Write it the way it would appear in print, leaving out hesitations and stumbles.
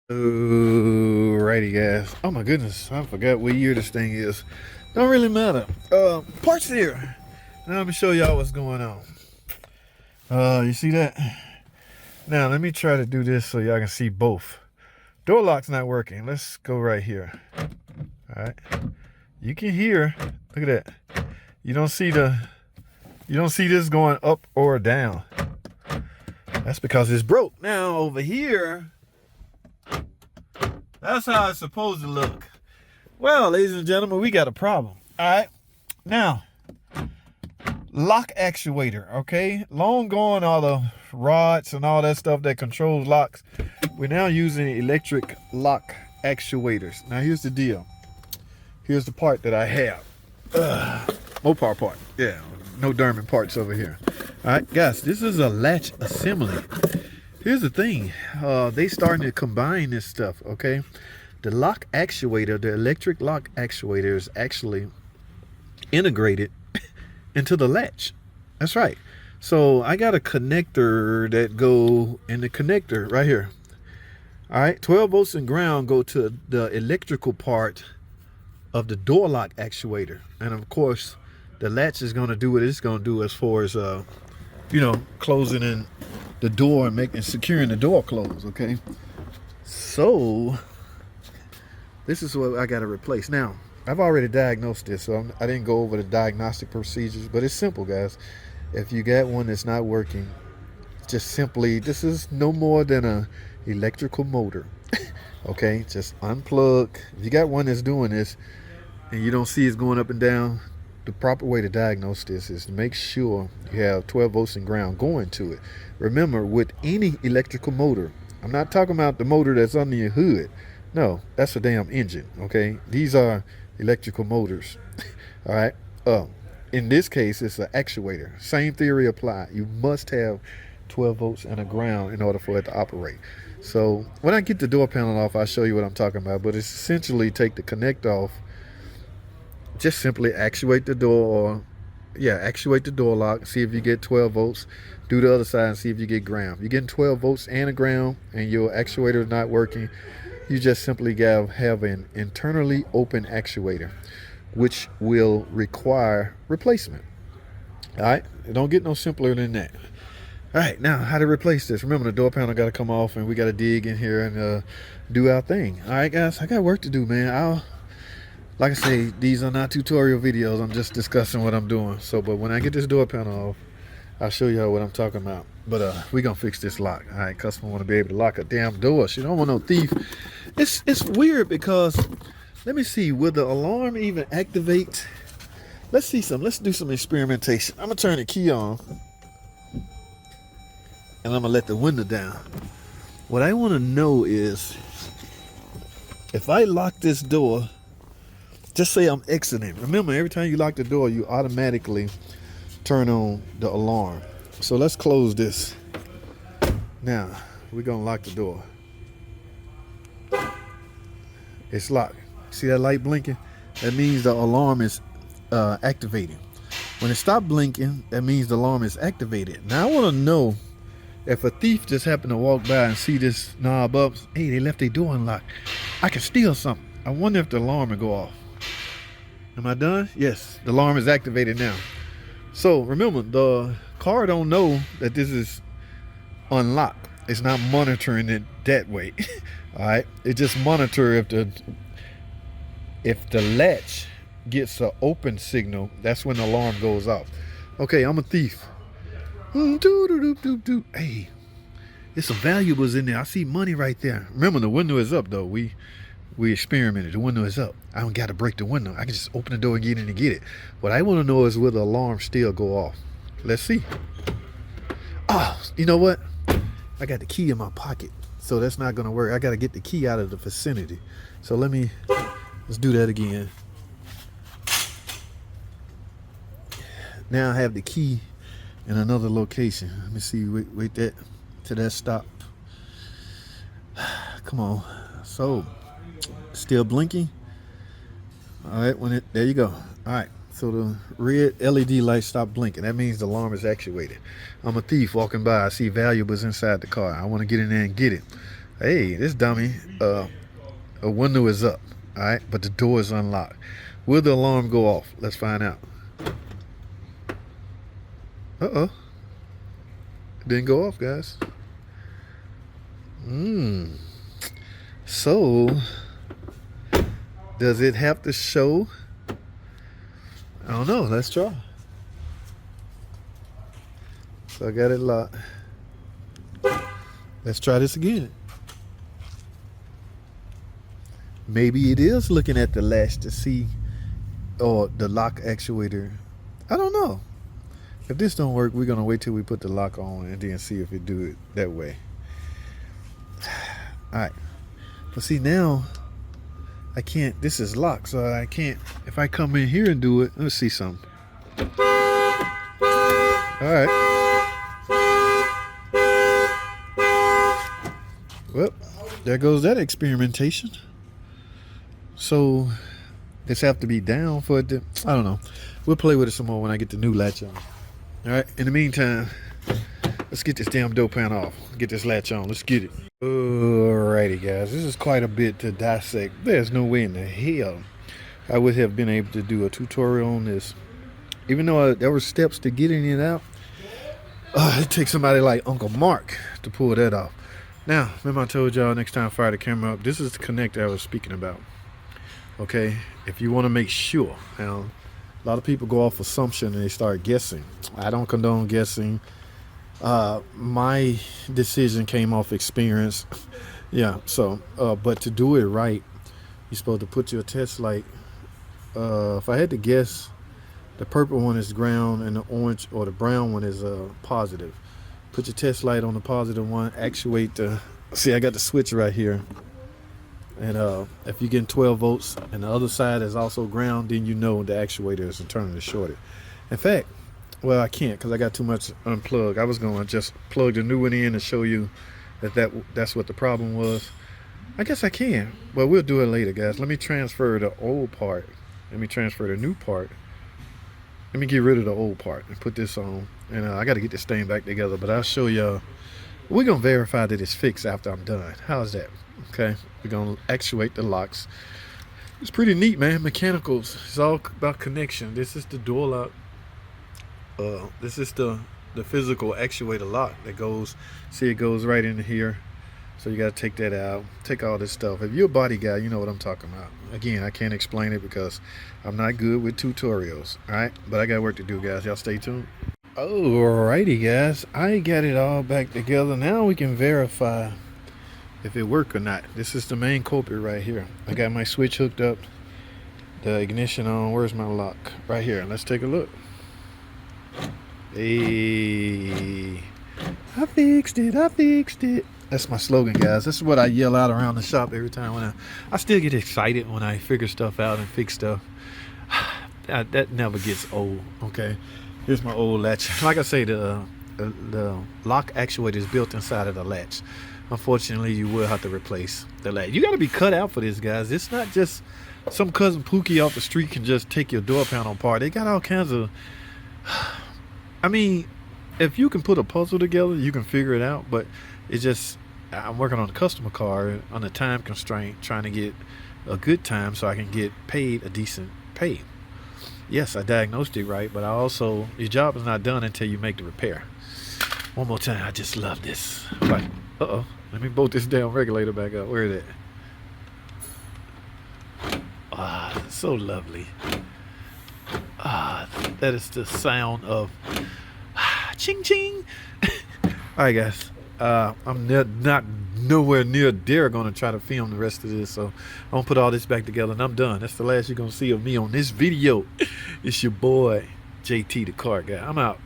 Alrighty, guys. Oh my goodness, I forgot what year this thing is. Don't really matter. Parts here. Now let me show y'all what's going on. You see that? Now let me try to do this so y'all can see both. Door lock's not working. Let's go right here. All right. You can hear. Look at that. You don't see this going up or down. That's because it's broke. Now over here. That's how it's supposed to look. Well, ladies and gentlemen, we got a problem. All right. Now, lock actuator, okay? Long gone all the rods and all that stuff that controls locks. We're now using electric lock actuators. Now, here's the deal. Here's the part that I have. Mopar part. Yeah, no Derman parts over here. All right, guys, this is a latch assembly. Here's the thing, they starting to combine this stuff, okay? The lock actuator, the electric lock actuator is actually integrated into the latch. That's right. So I got a connector that go in the connector right here. All right, 12 volts and ground go to the electrical part of the door lock actuator. And of course, the latch is gonna do what it's gonna do as far as, closing in the door and securing the door closed. Okay, so this is what I got to replace. Now I've already diagnosed this, so I didn't go over the diagnostic procedures, but it's simple, guys. If you got one that's not working, just simply, this is no more than a electrical motor. Okay, just unplug. If you got one that's doing this and you don't see it's going up and down, the proper way to diagnose this is to make sure you have 12 volts and ground going to it. Remember, with any electrical motor, I'm not talking about the motor that's under your hood. No, that's a damn engine, okay? These are electrical motors, all right? In this case, it's an actuator. Same theory apply. You must have 12 volts and a ground in order for it to operate. So when I get the door panel off, I'll show you what I'm talking about, but it's essentially take the connect off, just simply actuate the door, actuate the door lock, see if you get 12 volts. Do the other side and see if you get ground. If you're getting 12 volts and a ground and your actuator is not working, you just simply have an internally open actuator, which will require replacement. All right, it don't get no simpler than that. All right, now how to replace this? Remember, the door panel got to come off and we got to dig in here and do our thing. All right, guys, I got work to do, man. Like I say, these are not tutorial videos. I'm just discussing what I'm doing. But when I get this door panel off, I'll show you what I'm talking about. But we're going to fix this lock. All right, customer want to be able to lock a damn door. She don't want no thief. It's weird because, let me see, will the alarm even activate? Let's do some experimentation. I'm going to turn the key on. And I'm going to let the window down. What I want to know is, if I lock this door, just say I'm exiting. Remember, every time you lock the door, you automatically turn on the alarm. So let's close this. Now, we're going to lock the door. It's locked. See that light blinking? That means the alarm is activating. When it stops blinking, that means the alarm is activated. Now, I want to know if a thief just happened to walk by and see this knob up. Hey, they left their door unlocked. I can steal something. I wonder if the alarm will go off. Am I done? Yes, the alarm is activated now. So remember, the car don't know that this is unlocked. It's not monitoring it that way. All right, it just monitor if the latch gets an open signal, that's when the alarm goes off. Okay, I'm a thief. Hey, there's some valuables in there. I see money right there. Remember, the window is up though. We experimented. The window is up. I don't got to break the window. I can just open the door and get in and get it. What I want to know is will the alarm still go off? Let's see. Oh, you know what? I got the key in my pocket, so that's not going to work. I got to get the key out of the vicinity. So let's do that again. Now I have the key in another location. Let me see. Wait that till that stop. Come on. So, still blinking. All right, there you go. All right, so the red LED light stopped blinking. That means the alarm is actuated. I'm a thief walking by. I see valuables inside the car. I want to get in there and get it. Hey, this dummy, a window is up, all right, but the door is unlocked. Will the alarm go off? Let's find out. Uh-oh. It didn't go off, guys. So, does it have to show? I don't know. Let's try. So I got it locked. Let's try this again. Maybe it is looking at the latch to see, or the lock actuator. I don't know. If this don't work, we're gonna wait till we put the lock on and then see if it do it that way. All right. But see, now I can't. This is locked, so I can't. If I come in here and do it, let's see something. All right. Well, there goes that experimentation. So this have to be down for it to, I don't know. We'll play with it some more when I get the new latch on. All right. In the meantime, let's get this damn door pan off. Get this latch on. Let's get it. Alrighty, guys. This is quite a bit to dissect. There's no way in the hell I would have been able to do a tutorial on this. Even though there were steps to getting it out, it takes somebody like Uncle Mark to pull that off. Now, remember I told y'all next time I fire the camera up, this is the connector I was speaking about. Okay, if you want to make sure. Now, a lot of people go off assumption and they start guessing. I don't condone guessing. My decision came off experience. Yeah, so, but to do it right, you're supposed to put your test light. If I had to guess, the purple one is ground and the orange or the brown one is positive. Put your test light on the positive one, actuate the, see, I got the switch right here. And if you're getting 12 volts and the other side is also ground, then you know the actuator is internally shorted. In fact, well, I can't because I got too much unplugged. I was going to just plug the new one in and show you that's what the problem was. I guess I can. Well, we'll do it later, guys. Let me transfer the old part. Let me transfer the new part. Let me get rid of the old part and put this on. And I got to get this thing back together, but I'll show y'all. We're going to verify that it's fixed after I'm done. How's that? Okay. We're going to actuate the locks. It's pretty neat, man. Mechanicals. It's all about connection. This is the door lock. This is the physical actuator lock that goes, see, it goes right in here. So you got to take that out, take all this stuff. If you're a body guy, you know what I'm talking about. Again, I can't explain it because I'm not good with tutorials. All right, but I got work to do, guys. Y'all stay tuned. Alrighty, guys, I got it all back together. Now we can verify if it worked or not. This is the main culprit right here. I got my switch hooked up, the ignition on. Where's my lock? Right here. Let's take a look. Hey, I fixed it. I fixed it. That's my slogan, guys. This is what I yell out around the shop every time when I still get excited when I figure stuff out and fix stuff. That never gets old. Okay, here's my old latch. Like I say, the lock actuator is built inside of the latch. Unfortunately, you will have to replace the latch. You got to be cut out for this, guys. It's not just some cousin Pookie off the street can just take your door panel apart. They got all kinds of, I mean, if you can put a puzzle together, you can figure it out. But it's just, I'm working on a customer car on a time constraint, trying to get a good time so I can get paid a decent pay. Yes, I diagnosed it right, but I also, your job is not done until you make the repair. One more time. I just love this. Right. Uh-oh. Let me bolt this damn regulator back up. Where is it? Ah, so lovely. Ah, that is the sound of ching ching. All right, guys. I'm not nowhere near dare going to try to film the rest of this, so I'm going to put all this back together and I'm done. That's the last you're going to see of me on this video. It's your boy, JT the Car Guy. I'm out.